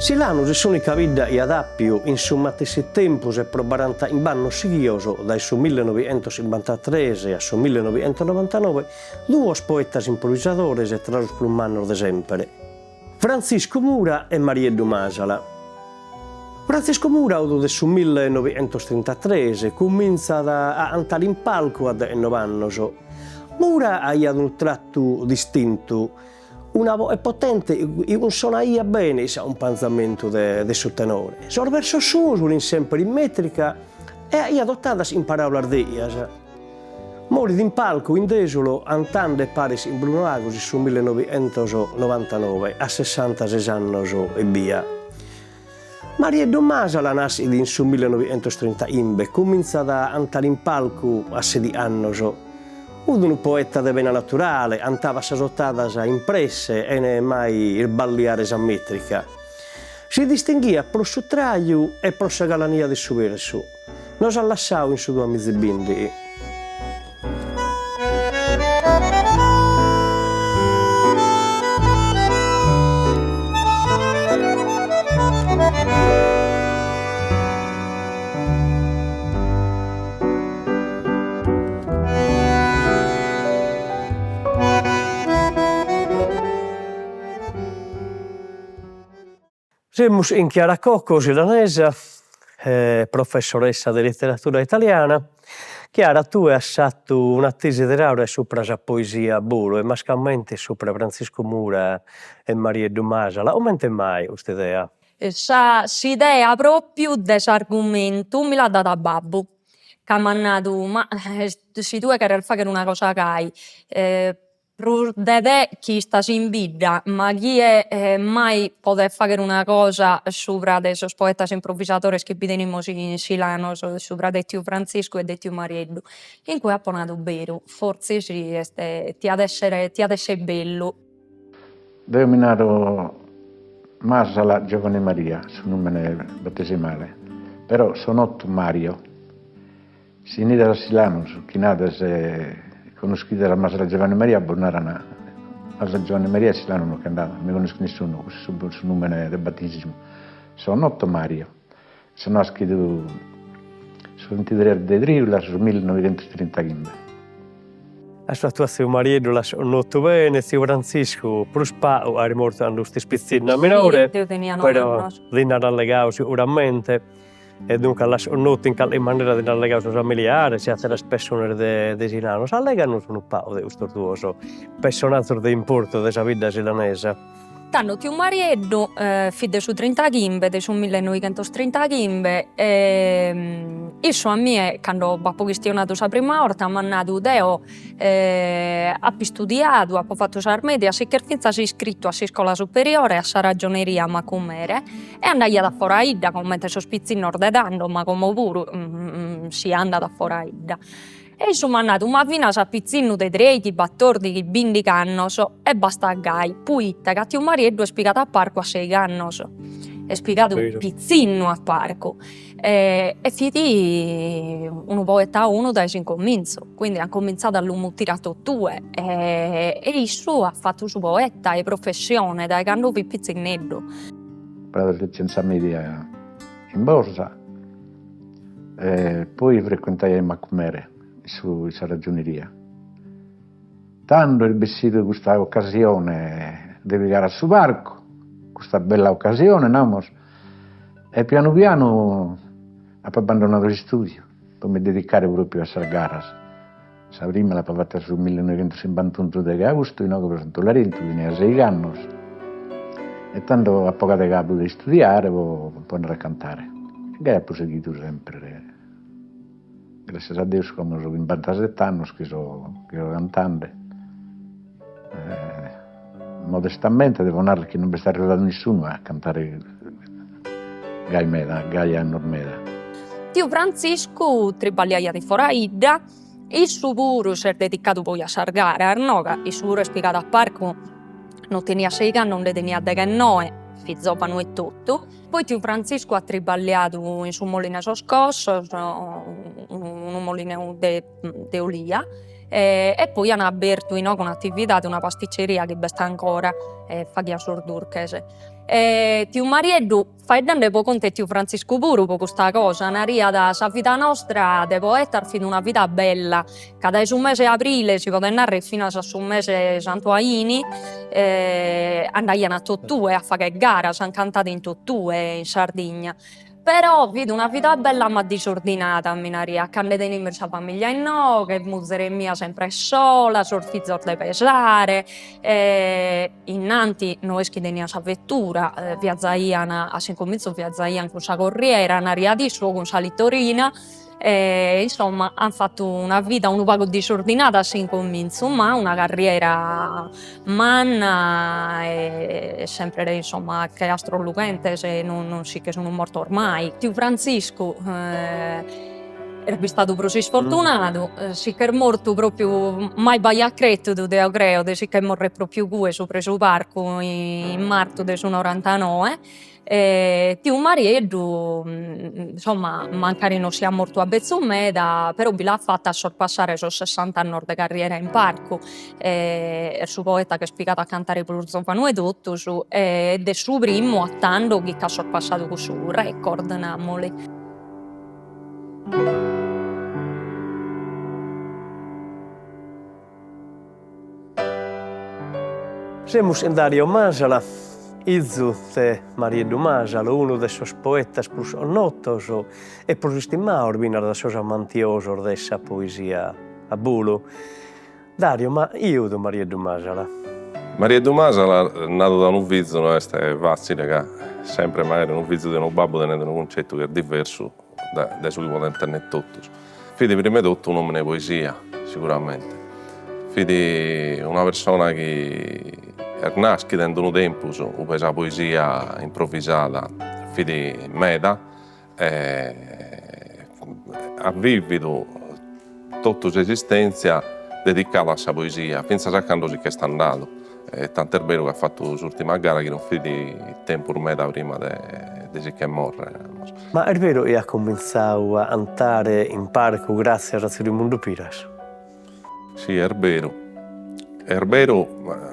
Silanus è s'unica vidda e adappiu in su matessi tempus e probaranta in banno sigioso dai su 1953 a su 1999 duos poetas improvvisadores e trasus plummannos de sempre, Francisco Mura e Marieddu Masala. Francisco Mura, de su 1933, cominciat a antare in palco a 19 annos. Mura aiat un trattu distintu, una voce potente, un sonaia bene, un panzamento de su tenore. Sos versos suos unin sempre in metrica e adottadas in paraulas deias. Morit in palco in desolo antande paris in Bruno Lagos su 1999 a 66 annos e via. Marieddu Masala nascit in su 1930 imbe, cominciat a antare in palco a 16 annos. Un poeta de vena naturale, antava sas ottadas impresse e ne mai il balliare a metrica. Si distinguia pro su traiu e pro sa galania de su versu. Nos ha lasciau in su 2020. Semus in Chiara Cocco, silanesa, professoressa di letteratura italiana. Chiara, tu hai fatto una tesi di laurea sopra la poesia bolo e mascalmente sopra Francisco Mura e Marieddu Masala. Come mai questa idea? S'idea proprio de s'argumentu mi l'ha data babbu, ca m'ha natu, ma si tu querere faghere una cosa cai, pro de te chi stas in bidda, ma chi è mai poder faghere una cosa supra de sos poetas improvvisadores chi bi tenimus in Silanos, supra de tiu Francisco e de tiu Marieddu. In cui appo natu beru, forzi si ti ad essere bellu. Deu mi naro Masala Giovanni Maria, su nome battesimale, però sono 8 Mario. Si nida da Silanus, chi nades conoscite la Masala Giovanni Maria, Bonarana. Masala Giovanni Maria e Silano non che andava, non mi conosco nessuno, su nome del battesimo. Sono 8 Mario. Sono scritto su 23 de Trivla, su 1930 gimbe. La sua attuazione Marieddu la noto bene, zio Francisco, plus Pau è morto allo stesso pizzina minore, però linea allegao sicuramente, e dunque la noto in qualche maniera di allegao familiare, si ha spesso di Silano. Allegano un po' di questo tuo personaggio di importo della vita silanese. Tanto tiu Marieddu fide su 30 gimbe, de su 1930 gimbe, issu a mie, quando b'appo chistionadu sa prima orta, m'ha nadu deo appi studiadu, appo fattu sa media, siccher finza si iscrittu a s'iscola superiore, a sa ragioneria a Macumere, e andaiat a foraidda, comente sos pizzinnos de tanto, ma como puru si andat a foraidda. E issu m'ha nadu ma finas a pizzinnu de 13, 14, 20 annos e basta gai. Puitta, ca tiu Marieddu è spiegatu a parcu a 6 annos. È spiegato pizzinnu a parcu. E fieti unu poeta unu da s'incominzo. Quindi ha cominciato all'umu tirato tue. E issu ha fatto su poeta e professione da quando vi pizzinneddu. Prato licenza media in borsa. Poi frequentai Macumere. Su ragioneria. Tanto il vestito di questa occasione di vigare a su barco, questa bella occasione, no? E piano piano ho abbandonato gli studi per mi dedicare proprio a questa gara. La prima l'ho fatta sul 1951 di agosto, in cui presento la renta, veniva a 6 anni. E tanto a poco di capo di studiare, poi andare a cantare. E ho proseguito sempre. Grazie a Dio, come sono 27 anni che sono cantante. Modestamente devo dire che non mi sta arrivando nessuno a cantare Gaia Normeda. Tiu Francisco triballiaia di foraidda, issu puru si è dedicato poi a sargare a Arnoga, issu puru è spiegato a parco, non tenia 6 anni, non le tenia 19. Fizzopano e tutto. Poi tiu Francisco ha triballiato in su molino soscosso, un molino de Olia, e poi hanno aperto in un'attività di una pasticceria che sta ancora, fa chia sordurchese. Tiu Marieddu faeddende po' conte tiu Franciscu puru po' questa cosa, nariat sa vita nostra de poeta fin una vita bella, ca dai su mese aprile si pote narrere fino a su mese Santuaini, andaian a tottue a fare gara, s'han cantate in tottue in Sardegna. Però vidi una vita bella ma disordinata a Minaria, quando teniamo sa famiglia in no, che muzere mia sempre sola, sorfizzor de pesare, innanti noi che tenia sa vettura, viazzaian, a comincio viazzaian con sa corriera, n'aria di suo con sa littorina, insomma hanno fatto una vita un poco disordinata sin comincio, ma una carriera manna e sempre insomma che astrolucente se non si che sono morto ormai. Tiu Francisco era stato proprio sfortunato, si che è morto proprio mai vai a credere de creo, de si che morre proprio gue sopra su parco in marzo del 99. Tiu Marieddu, insomma, magari non sia morto a Bezzumeda, però vi l'ha fatta sorpassare su 60 anni di carriera in parco. È il suo poeta che è spiegato a cantare per lo Zofano e tutto, ed è suo primo a tanto che ha sorpassato questo record, namoli. Semus in Dario Masala, Izu de Marieddu Masalo, uno de sos poetas plus notos e plus stimados vinar da sos amantiosos de essa poesia a bulu. Dario, ma io do Marieddu Masala? Marieddu Masala, nato da un vizio, non è facile che sempre magari un vizio di un babbo tenendo un concetto che è diverso dai suoi potenti e tutto. Fidi prima di tutto un uomo di poesia, sicuramente. Fidi una persona che nasce dentro un tempo, per la poesia improvvisata, fidi meda, ha vivido tutta la sua esistenza dedicata alla poesia, pensa a quando si è andato. Tant'è vero che ha fatto l'ultima gara che non fidi tempo ormai da prima di che morre. Ma è vero che ha cominciato a andare in parco grazie a Raimundo Piras? Sì, è vero,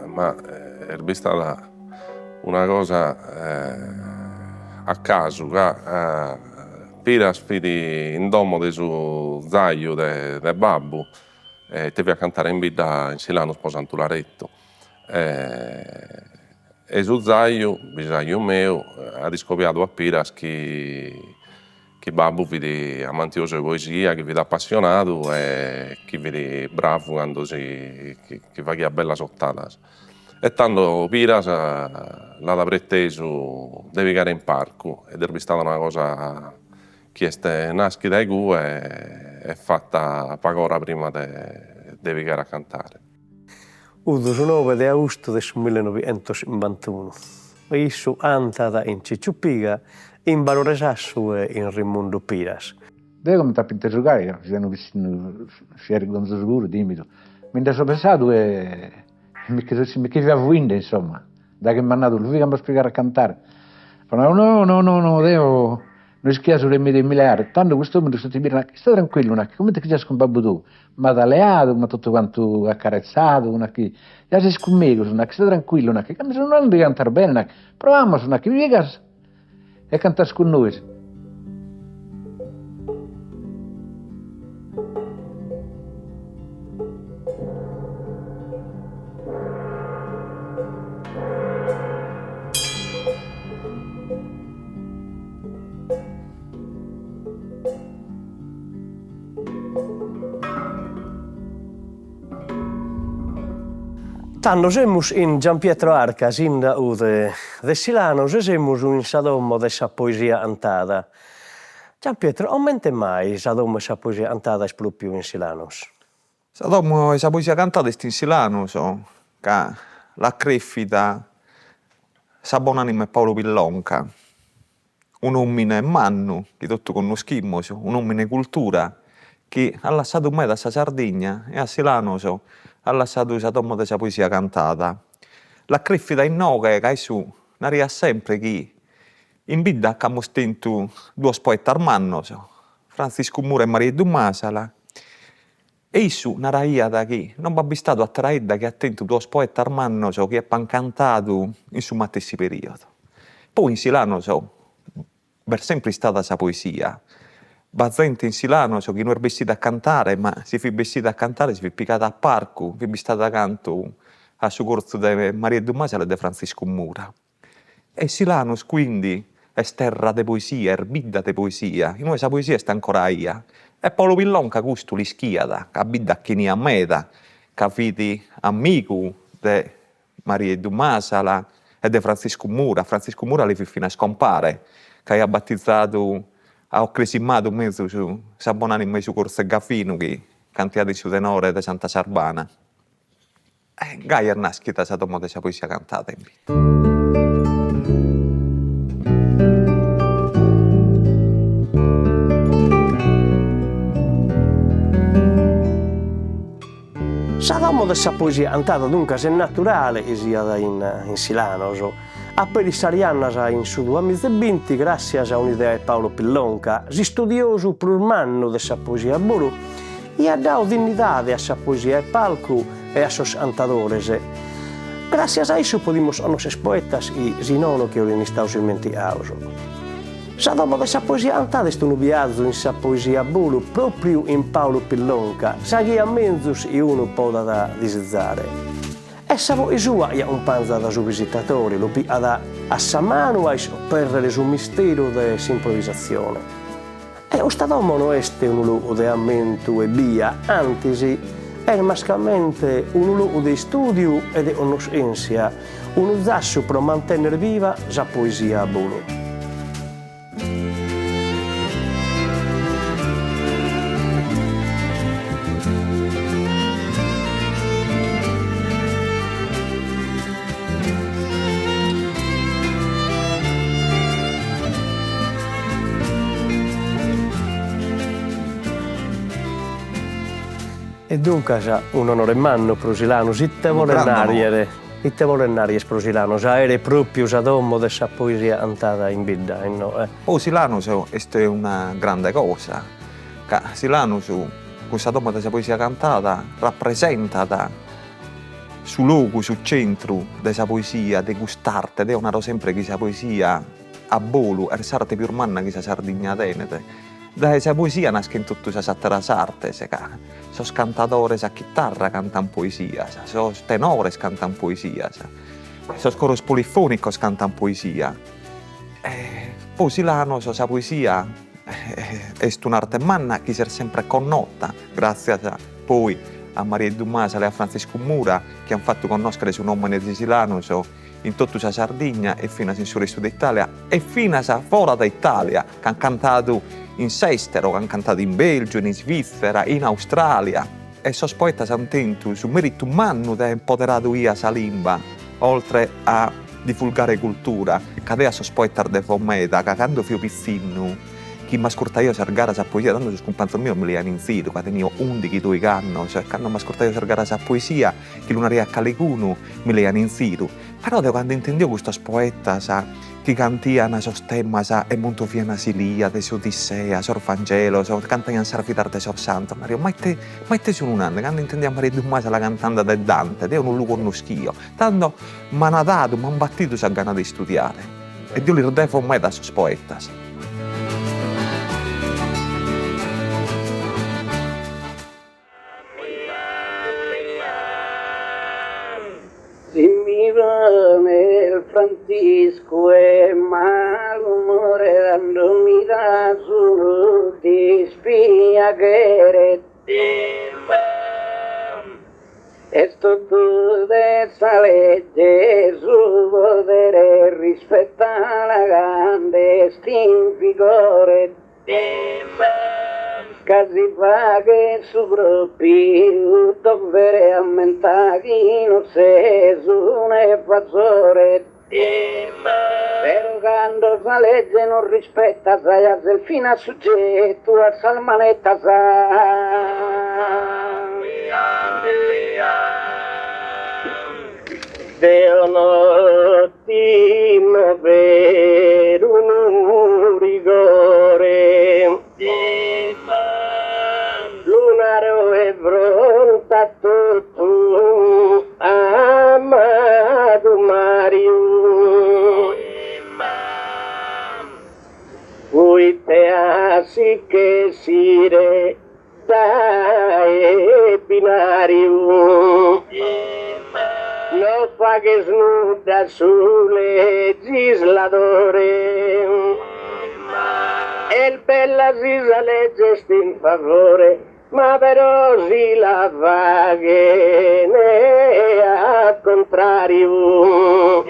ma è stata una cosa a caso, che Piras fidi in domo del suo zaio del babbo, teve a cantare in vita in Silano sposando l'aretto. E su zaio, bisogno mio, ha riscoperto a Piras che babbo vede amantioso di poesia, che vede appassionato e che vede bravo quando che fa che bella sottata. E tanto Piras l'ha preteso di vigare in parco ed è stata una cosa che è nascita dai gu e fatta pagora prima di vigare a cantare. Il 19 di agosto del 1951, isso andata in Cicciuppiga in Valoresassu e in Raimundo Piras. Io come tappo in giocare, ci hanno visto fieri con sicuro, timido. Mi sono pensato e mi chiedeva vinto, insomma, da che mi ha dato lui che mi ha spiegato a cantare. No, devo... Non schiaso le mie miliardi, tanto questo uomo sto dire, sta tranquillo, come ti chiedi con babbo tu? Ma da leato, ma tutto quanto accarezzato, già sei scommesso, sta tranquillo, che mi sono andando a cantare bene, proviamo, che mi vieni e cantare con noi. Tanto semus in Giampietro Arca, sindaco de Silano, e semus in sa domo de sa poesia cantata. Giampietro, aumente mai sa domo de sa poesia cantata è proprio in Silanos? Sa domo de sa poesia cantata est in Silanos, ca la crefita sa bonanima è Paolo Pillonca, un uomine mannu, che tutto conoscimos, un uomine cultura, che ha lasciato me da sa Sardegna e a Silanos ha lasciato sa domo de sa poesia cantata. La crefita in noga che su naria sempre che in vita abbiamo stento due poeti armannos, Francisco Mura e Marieddu Masala, E issu naraia da chi non babbi stato attraedda che attento tuos poeta armannoso che è cantato in su mattessi periodo. Poi in Silanoso per sempre stata sa poesia. Bazzente in Silanoso che non è vestita a cantare, ma si fi vestita a cantare, si fi piccata a parco, fi stata canto a su corso di Maria Dumasela e di Francisco Mura. E Silanos quindi è terra de poesia, è bidda de poesia. In noi sa poesia sta ancora ia. E Paolo Pillonca custu li schiada, che bidda chi a meda, che fidi amico de Maria Dumasela e de Francisco Mura. Francisco Mura li fi fino a scompare, che ha battezzato, ha cresimato mezzo su Sabonani in mezzo corso Gaffino, che cantiati su tenore de Santa Sarbana. Gaia è nascita sa domo de sa poesia cantata in vita. Sa domo de sa poesia cantata dunque è naturale e sia in Silanoso. A per Sariannas in su 2020, grazie a un'idea di Paolo Pillonca, si studioso prurmanno de sa poesia buru e ha dato dignità a sa poesia e palco e a sos cantadores. Grazie a eso podemos a nosos poetas e si non che ora staus inventiados. Sa domo de sa poesia cantata è un viaggio in sa poesia buru proprio in Paolo Pillonca, sa che a menzus e uno può da disizzare. E sa sua è un panza da su visitatori, lo pi a sa mano per un mistero de improvvisazione. E o sta domo non è un luogo di ammento e via, anzi è mascalmente un luogo di studio e di conoscenza, un zasso per mantenere viva la poesia buru. E dunque un onore manno pro Silanos, itte vuole nariere pro Silanos, era proprio sa domo de sa poesia cantata in vita, no? Oh, Silanos è una grande cosa, che Silanos, questa domo de sa poesia cantata, rappresenta su luogo, su centro de sa poesia, de quest'arte, ed è una sempre che sa poesia a bolu, è l'arte più umana che sa Sardegna tenete. Da sa poesia nasce in tutte le altre arti, sono cantatori a chitarra cantano poesia, sono tenori cantano poesia, sono coros polifonicos cantano poesia. Poi Silanoso, sa poesia è un'arte manna che si è sempre connota, grazie poi a Maria Dumasela e a Francisco Mura, che hanno fatto conoscere il nome di Silanoso in tutta la Sardegna e fino al resto d'Italia e fino a fuori d'Italia, che hanno cantato in Sestero, che hanno cantato in Belgio, in Svizzera, in Australia. E sono poeti attenti sul merito umano di empoderare la lingua, oltre a divulgare cultura. Cadea sono poeti de Fomeda, che quando fio piccino, chi mi ascoltava sergare la poesia, tanto su companzo mio me li hanno in sito, che tenivo 11 anni, cioè quando mi ascoltava sergare la poesia, che non era a Calicuno, me li hanno in sito. Però quando intendevo questi poeti, che cantiano sos temas e molto fiena Silia, de Odissea, Sor Fangelo, cantano Sarfitar de Sor Santo Mario, ma te sono un anno, quando intendiamo Maria Dumasela la cantando de Dante, io non lo conosco, tanto mi hanno dato, mi hanno battuto la gana di studiare, e io li devo mai da sos poetas. Nel Francisco è malumore dandomi da solo ti spia che esto tu de esa legge su potere rispetta la grande stin vigore casi fa che su proprio dovere ammentare non se su un evasore però quando la legge non rispetta sai a fino a soggetto a salmanetta Deo nottino per un rigore lunaro e bro fatto tu, amato Mario. Cui te así che sire dai binario. Lo fa che snuda sul legislatore. E il bella si legge in favore, ma però si la fa che ne al contrario.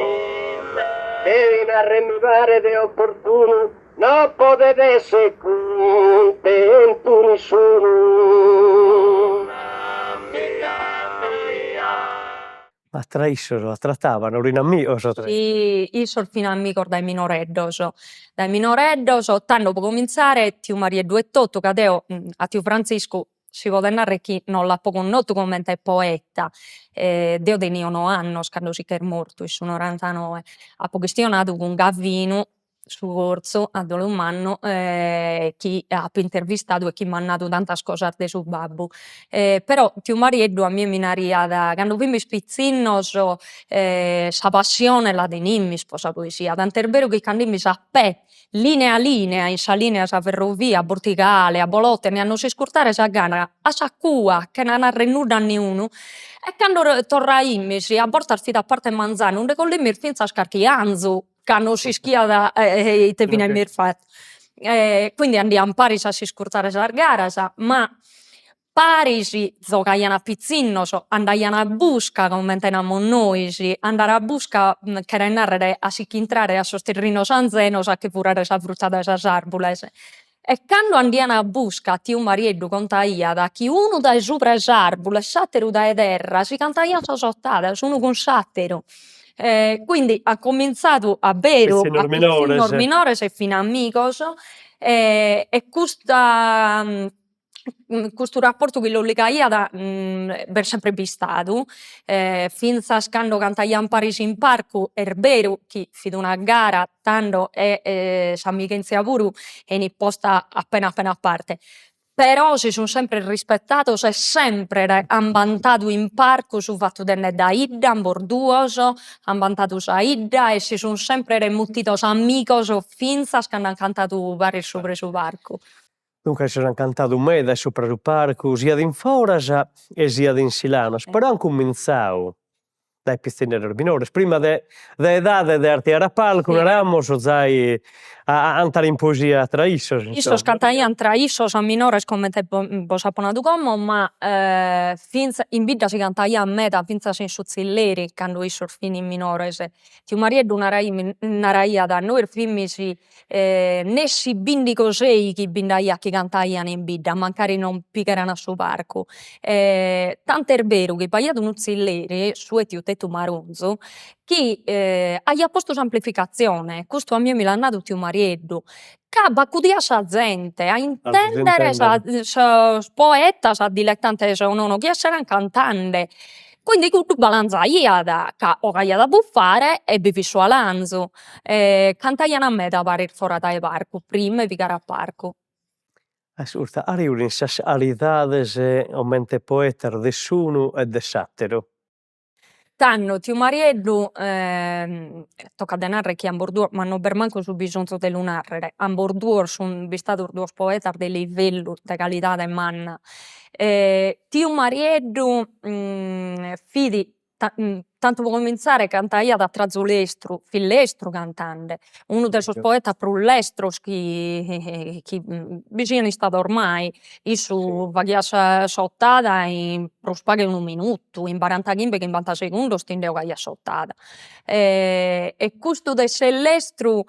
E in arremivare de opportuno, non potete essere contenti nessuno. Ma tra issos trattavano l'inamigos. Sì, io fino a mi dai minoreddos. Dai minoreddos, tanto per cominciare, tiu Marieddu e Tottu, ca deo a tiu Franziscu si pote narrere chi non l'appo connottu comente poeta. Deo tenio 9 annos cando sicher mortu, in su 99. Appo chistionadu cun Gavinu, su corso a dole un mannu, chi appo intervistadu e chi m'ha nadu tantas cosas de su babbu. Però tiu Marieddu a mie mi naraiat, cando fimus pizzinnos, sa passione la tenimmis po sa poesia, tant'è vero chi candimus a pè, linea linea, in sa linea sa ferrovia, a Bortigale, a Bolotte, ne annos iscurtare sa gana a sa cua, che non narre nudda a niunu. E cando torraimus, a bortas fit a parte manzanu, unde collimmis finzas carchi anzu, ca non si schiada ite finemmis fattu. Quindi andiam paris a s'iscurtare sas garas, ma paris giogaian a pizzinnos, andaian a busca, comente namus nois, andare a busca cheret narrere a sicch'intrare a sos terrinos anzenos a che furare sa frutada de sas arbules. E cando andian a busca, tiu Marieddu contaiat chi unu dae supra es arbules, s'atteru dae terra, si cantaian sos ottadas, unu cun s'atteru. Quindi ha cominzatu a beru Pizzinnos a pizzinnos minores. minores e fina amigos, e custa custu rapportu chi lo ligaiat b'est sempre bistadu, finzas cando cantaian paris in parcu, est beru chi fit una gara, tando s'amighenzia puru enit posta appena appena a parte. Però si sun sempre rispettados e sempre an bantadu in parcu su fattu de enne da 'idda, amborduos, an bantadu sa 'idda e si sun sempre muttidos amigos finzas cando an cantadu paris supra su parcu. Dunque si an cantadu meda sopra su parcu, sia in foras e sia in silanos, però han cuminzau dai pizzinneros minores, prima de edade de arteare a palcu, naramos, zai a antare in poesia tra issos. Issos cantaian tra issos a minores comente vos apo nadu como, ma finza in bidda si cantaian meda finzas in su zilleri cando issos fin in minores. Tiu Marieddu naraiat, nois fimus nessi bindigo sei chi bindaiat chi cantaian in bidda, mancari non pigheran a su parcu. Tant'è vero chi b'aiat unu zilleri, su 'e tiu Tettu Marunzu, chi aiat postu s'amplificazione, custu a mie mi l'at nadu tiu Marieddu, ca b'accudiat sa zente a intendere sos poetas dilettantes o nono chi esseran cantande. Quindi cuddu balanzaiat, ca 'ogaiat a buffare e bi fit su alanzu. Cantaian meda paris fora dae parcu, prima 'e pigare a parcu. Assurda, ariulin sas alidades comente poetas de s'unu e de s'atteru. Tando tiu Marieddu, toccat de narrere chi amborduos, ma non per mancu su bisonzu de lu narrere, amborduos sun bistados duos poetas de livellu, de calidade manna. Tiu Marieddu fit tantu po cominzare cantaiat atrazu lestru, fit lestru cantande, unu de sos poetas prus lestros chi bi sian istadu ormai. Issu faghiat s'ottada in prus pagu 'e 1 minutu, in 45 50 segundos tinde 'ogaiat s'ottada. E custu de essere lestru,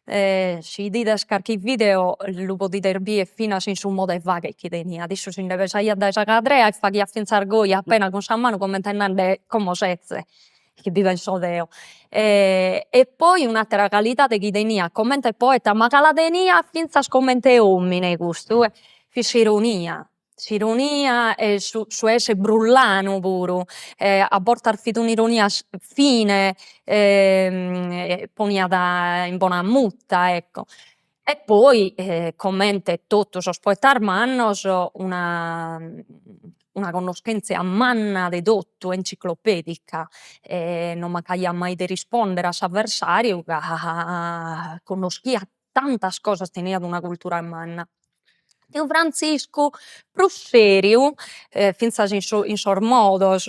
si 'idides carchi video lu podite bire finas in su modu 'e faghere chi teniat. Issu sinde pesaiat dai sa cadrea e faghiat finzas goi appena cun sa manu comente nande como setze, chi bi penso deo. E poi un'atera calidade chi teniat comente poeta, ma ca la teniat finzas comente omine custu, fit s'ironia e su esse brullanu puru, a bortas fit un'ironia fine, poniat in bona mutta, ecco. E poi comente totu sos poetas mannos una conoscenza manna de tutto, enciclopedica, non mancaia mai de rispondere a s'avversariu ca conoschia tantas cosas, teniat una cultura manna. Tiu Franziscu prus seriu, finzas in sos modos,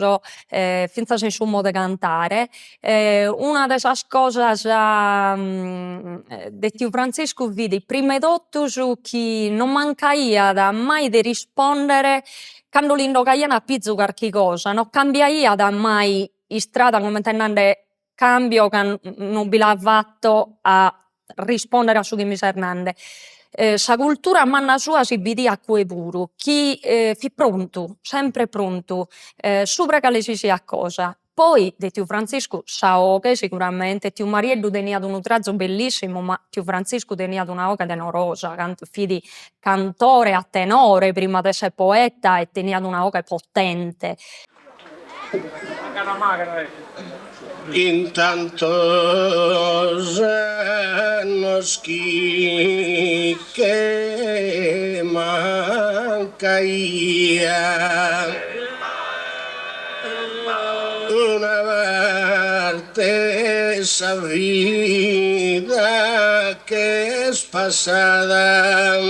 finzas in su modu de cantare, una de sas cosas de tiu Franziscu fit prima 'e totu chi non mancaiat mai de rispondere cando l'indogaian a pizu carchi cosa, non cambiaiat mai istrada comente nande cambio ca non bi l'at fatto a rispondere a su chi mi ser nande. Sa cultura manna sua si bidiat cue puru, chi fit prontu, sempre prontu, supra calesisiat cosa. Poi de tiu Franziscu sa 'oghe siguramente, tiu Marieddu teniat unu trazu bellissimu, ma tiu Franziscu teniat una 'oghe tenorosa, fit cantore a tenore prima de essere poeta e teniat una 'oghe potente. Intantos annos che mancaia una parte esa vida que es pasada,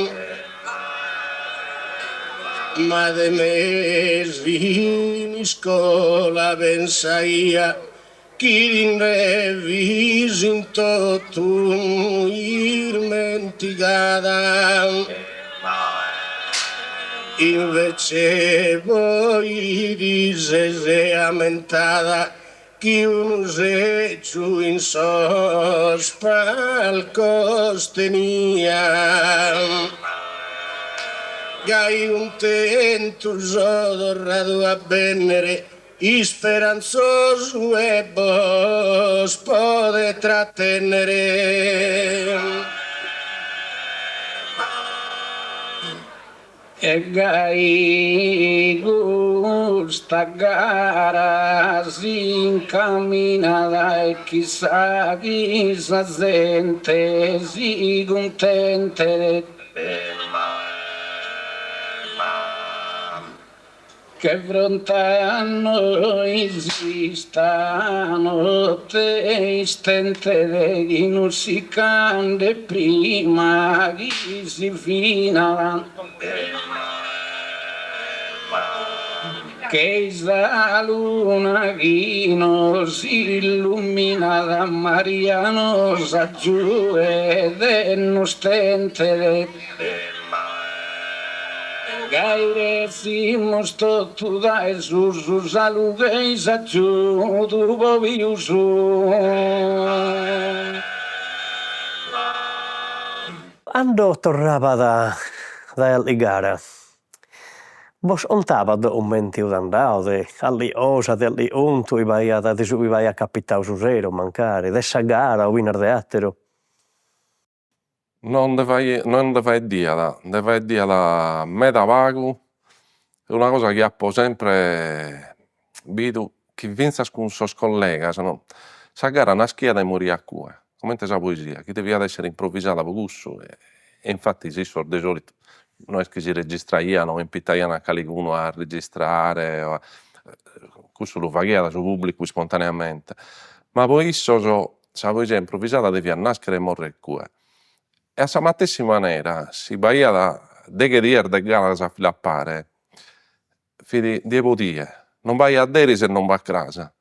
ma de mes vinisco la pensaia chi rinrevis in totu irmentigada. Invece voi dise ammentada chi un sechu in sos palcos tenia. Gai un tentus odorrado a venere y speranzoso e vos pode trattenere. E gai gusta gara si incamminata e chissà chi sa gente si contente che fronte a noi esistano te stente chi non si cande prima chi si fina che la luna chi non si illumina da Mariano sa giù ed è non stente gaire simos totu da Gesù salute sa giù tu poviu su. Quando tornava da Ligara, vos ontava do momento d'andare, de alli osa, de alli untu, vai a capitau su zero, mancare, de sa gara o vinar de attero. Non deve dire meda vagu, è una cosa che appo sempre vidu chi vinzas con sos collegas, no? Sa gara naschia da morire a cua, come sa poesia, che devia essere improvvisata per gusto e infatti si de solito non è che si registraiano, impitaiano a calicuno a registrare, questo lo faceva su pubblico spontaneamente, ma poi isso sa poesia improvvisata devia nascere e morire a cua. E a sa matessi manera si baiat de che dier de gara sa filappare, fidi die potie, non vai a deri se non va a casa.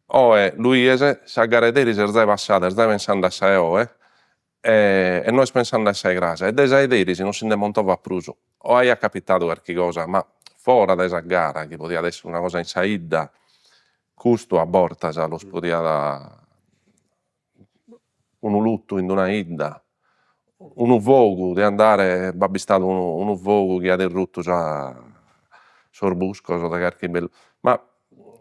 Oe luiese, sa gara deri se stai passata, stai pensando a sa oe, e noi pensando a sa grasa. E de sa deri se non si ne montava pruso. O hai capitato qualche cosa, ma fuori da sa gara, che poteva essere una cosa in saida, custo a borta, sa lo podia un lutto in una idda, un vogu di andare, babbi stato un vogu che ha derrotto già sorbusco, da qualche bello, ma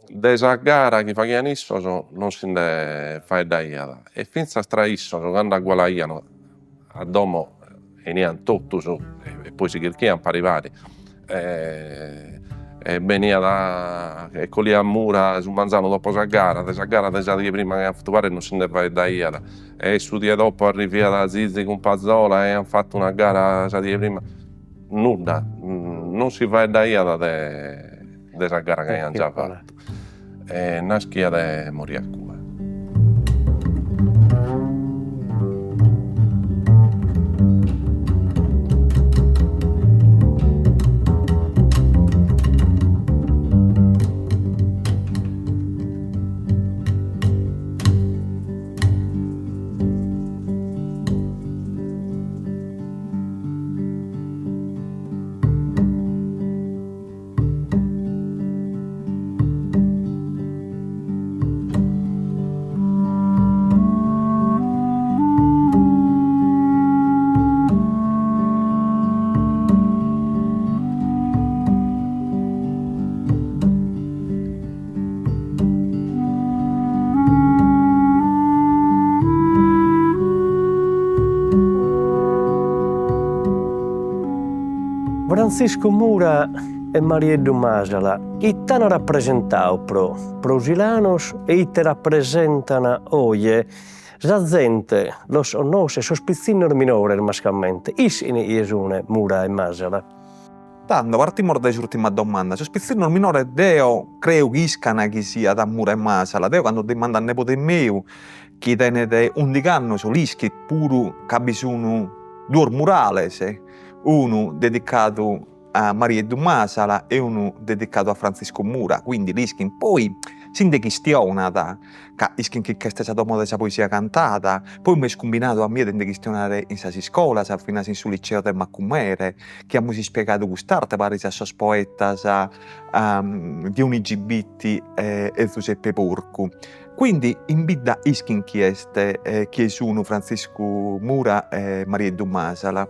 desa gara che faceva nisso non si ne fa da iada. E finza straisso, quando aggualaiano a domo e niente tutto e poi si chirchiano pari e venia da e lì a mura su Manzano dopo sa gara di prima che ha fatto pare non se ne va da iada e su dia dopo arriva da Zizi con Pazzola e hanno fatto una gara sa di prima nulla non si va da ia de sa gara che hanno già fatto. E una schia de morì a Cuba. Francisco Mura e Marieddu Masala, ite hanno rappresentato pro Silanos e ite rappresentano oggi la gente, los onnos e sospizzinnos minores mascalmente. Isini iesune Mura e Masala. Tanto, partimmo da l'ultima domanda. Sospizzino il minore deo creo che iscana chi sia da Mura e Masala. Deo quando demanda a nepote mio chi tenete 11 anni solischi puru cabisuno due murales, uno dedicato a Marieddu Masala e uno dedicato a Francisco Mura, quindi l'iskin poi si indechestionata, che iskin che questa è domo della poesia cantata, poi mi è scombinato a me di questionare in sasi scuola, fino a sul liceo del Maccumere, che abbiamo spiegato quest'arte, pare a sos poetas di Unigibitti e Giuseppe Porcu. Quindi in bidda iskin chi sono Francisco Mura e Marieddu Masala.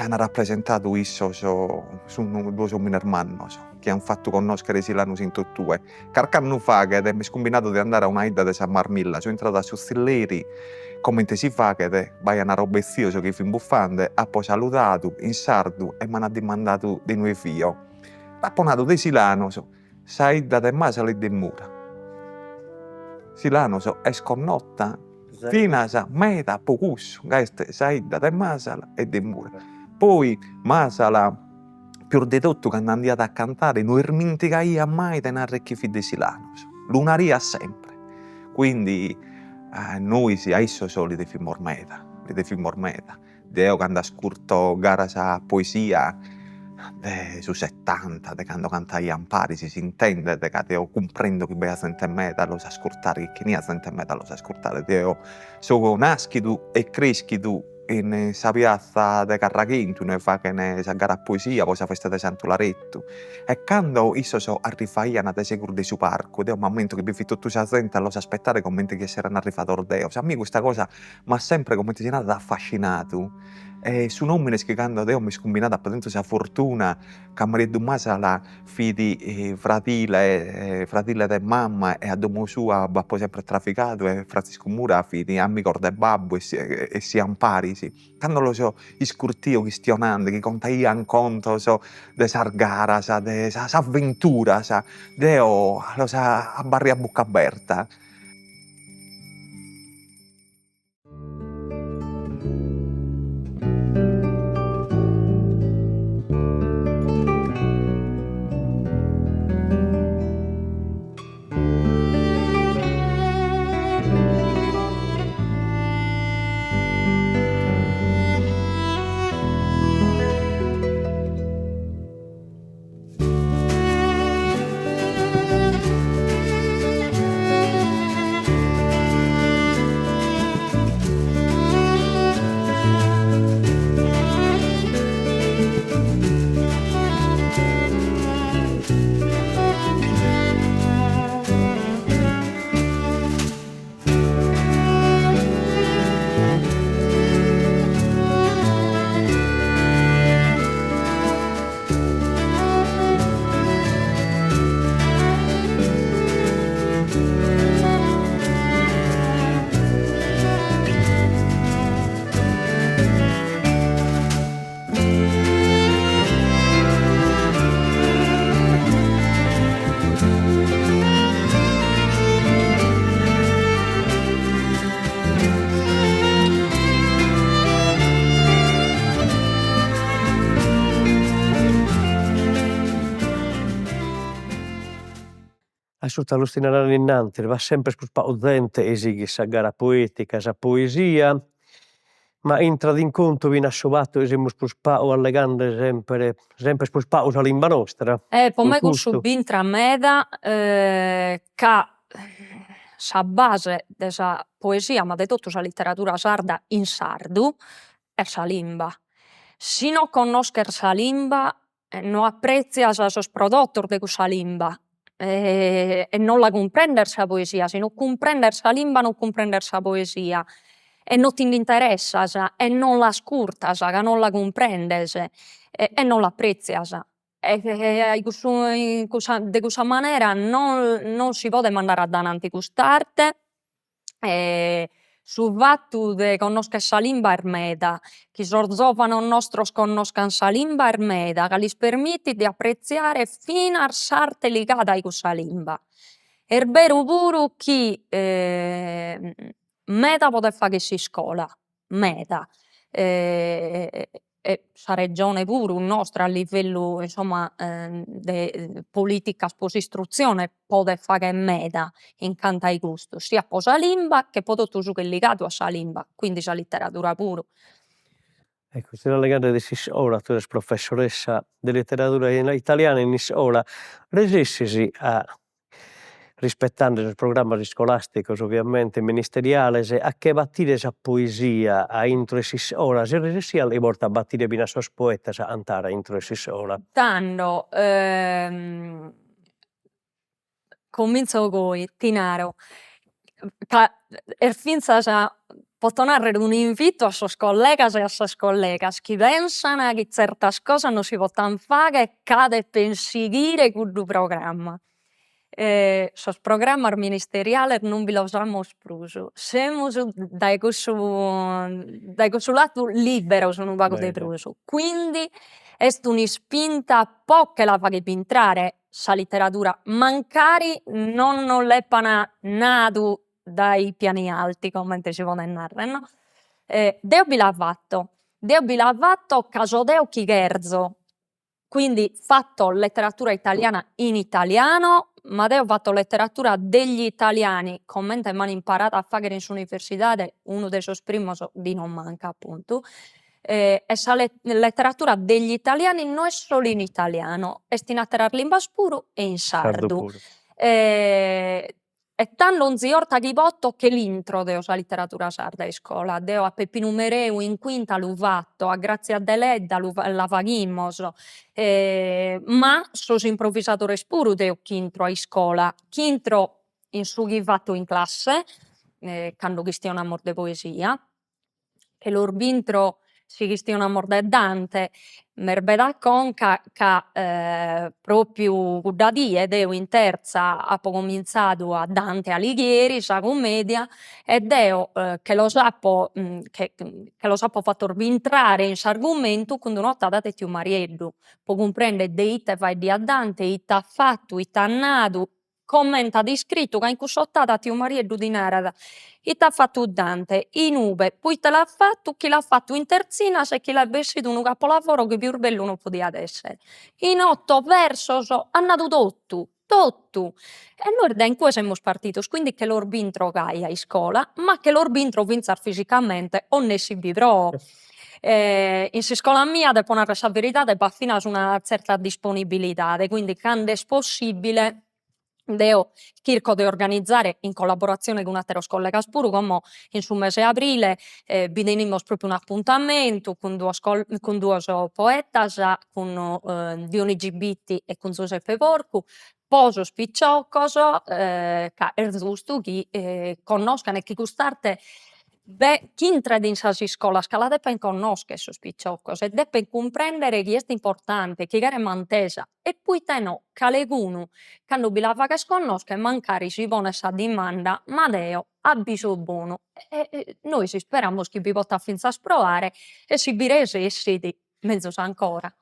Hanno rappresentato isso sono due uomini hermani che hanno fatto conoscere Silanus in tuttue. Qualche anno fa che mi è scombinato di andare a una ida di San Marmilla, sono entrato a Sustilleri, come si fa che vai a una roba zioso che fin buffante, ha poi salutato in sardo e mi hanno domandato di nuovo figlio. Ha ponato di Silanus, sai da te Masala e di Mura. Silanus è sconnotta, fino a meta pocusso, sai da te Masala e di Mura. Poi Masala, più di tutto, quando è andato a cantare, non dimenticaia mai di narrare chi fu di Silanus. Lo naria sempre. Quindi noi si adesso soli di film ormeta. Deo quando ascolto gara sa poesia su 70, de quando cantai Ampari, si intende che io comprendo che bea sente meta lo sa ascoltare, che ne sente meta lo sa ascoltare. Io sono nascido e cresciuto in sa piazza de Carrachintu, ne fa che ne sa gara poesia, poi sa festa de Santo Laretto. E quando io so arrivaiano de sicuro di su parco, de un momento che vi fi tutto sa gente lo sa aspettare come che saranno arrivato ordeo. A me questa cosa mi ha sempre come si nata affascinato. E su nomine che quando Deo mi scombinato a dentro sa fortuna che Marieddu Masala fidi fratile de mamma e a domo sua bappo sempre trafficato e Francisco Mura fidi amico de babbo e si Ampari sì. Quando lo so iscurtio questionando che contaia in conto de sargara de sa avventura Deo lo sa a barri a bocca aperta. Asciutta lo stinare innanti, va sempre spuspato dente e sighi sa gara poetica, sa poesia, ma intra d'incontro viene asciuvato e siamo spuspato allegando sempre spuspato la lingua nostra. Po me cussu Giusto? b'intra meda, ca sa base de sa poesia, ma de totu sa literatura sarda in sardu, est sa limba. Si no connoschere sa limba, no apprezias sos prodottos de cussa limba, e non la cumprender sa poesia. Si non cumprender sa limba, non cumprender sa poesia. E non tindi interessas, e non l'ascurtas, ca non la cumprendes, e non l'apprezias. A de cussa manera non si podet mandare addainanti cust'arte. Su fattu de connoschere sa limba est meda, chi sos giovanos nostros connoscan sa limba est meda, ca lis permittit de appreziare fina s'arte ligada a cussa limba. Est beru puru chi meda podet faghere s'iscola, meda. E sa regione puru nostra a livellu insomma de politicas po s'istruzione podet faghere meda in cantu ai custu, sia po sa limba che po totu su che est ligadu a sa limba, quindi sa literatura puru. Ecco, stiamo legando di s'iscola, tu eres professoressa di letteratura italiana in iscola, resessisi a, rispettando i programmi scolasticos ovviamente, ministeriales, a che battire sa poesia a intro de s'iscola, se resessi a li porta a battire bina sos poetas a antara intro de s'iscola. Tando, cominzo coi, ti naro, ca est finzas poto narrere un invitu a sos collegas e a sas collegas chi pensan chi zertas cosas non si potan faghere ca deppen sighire cuddu programma. Sos programmas ministeriales non bi los amus prus. Semus dai cussu latu liberos unu pagu de Bene. prus. Quindi est un'ispinta po che la faghet intrare sa literatura, mancari non l'eppan nadu dai piani alti, comente si podet narrere, no? Deo bi l'at fatto ca so deo chi cherzo, quindi fatto letteratura italiana in italiano, ma deo fatto letteratura degli italiani, comente m'an imparadu a faghere in s'universidade, unu de sos primos di non manca appuntu. E sa letteratura degli italiani no est solu in italiano, est in atteras limbas puru e in Sardo sardu. puru. E tando 'onzi 'orta chi poto che l'intro deo sa literatura sarda a iscola. Deo a Peppinu Mereu in quinta lu fatto, a Grazia Deledda la faghimus, ma sos improvvisadores puru deo ch'intro a iscola, ch'intro in su chi fatto in classe, cando chistionamus de poesia, che lor b'intro si chistionamus de Dante, m'erbet conca ca propriu cudda die deo in terza apo cominzadu a Dante Alighieri, sa commedia, e deo che los apo che los apo fattor b'intrare in s'argumentu, cun d'una nottada de tiu Marieddu, po cumprendere de ite faeddia Dante, ite at fattu, ite at nadu, commentat iscrittu ca in cuss'ottada tiu Marieddu ti narat: ite at fattu Dante, inue, proite l'at fattu, chi l'at fattu in terzinas e chi l'at bessidu unu capolavoro chi pius bellu non podiat essere. In 8 versos at nadu totu, totu. E nois da incue semus partidos, quindi che lor b'intro gai a iscola, ma che lor b'intro finzas fisicamente 'onnessi bi pro. In s'iscola mia, depo narrere sa veridade, b'at finas una zerta disponibilidade, quindi cand'est possibile deo chirco de organizzare in collaborazione con atteros collegas puru, como in su mese 'e aprile bi tenimus propriu un appuntamentu cun duos poetas, cun Dionigi Bitti e cun Giuseppe Porcu, po sos picciocos, ca est giustu chi connoscan e chi cust'arte chi intret in sas iscolas ca la deppen connoschere sos picciocos e deppen cumprendere chi est importante, chi cheret mantesa, e proite no, calegunu cando bi la faghes connoschere mancari si ponet sa dimanda: ma deo a bisu bonu? Nois speramus chi bi potat finzas proare e si bi resessit mezus ancora.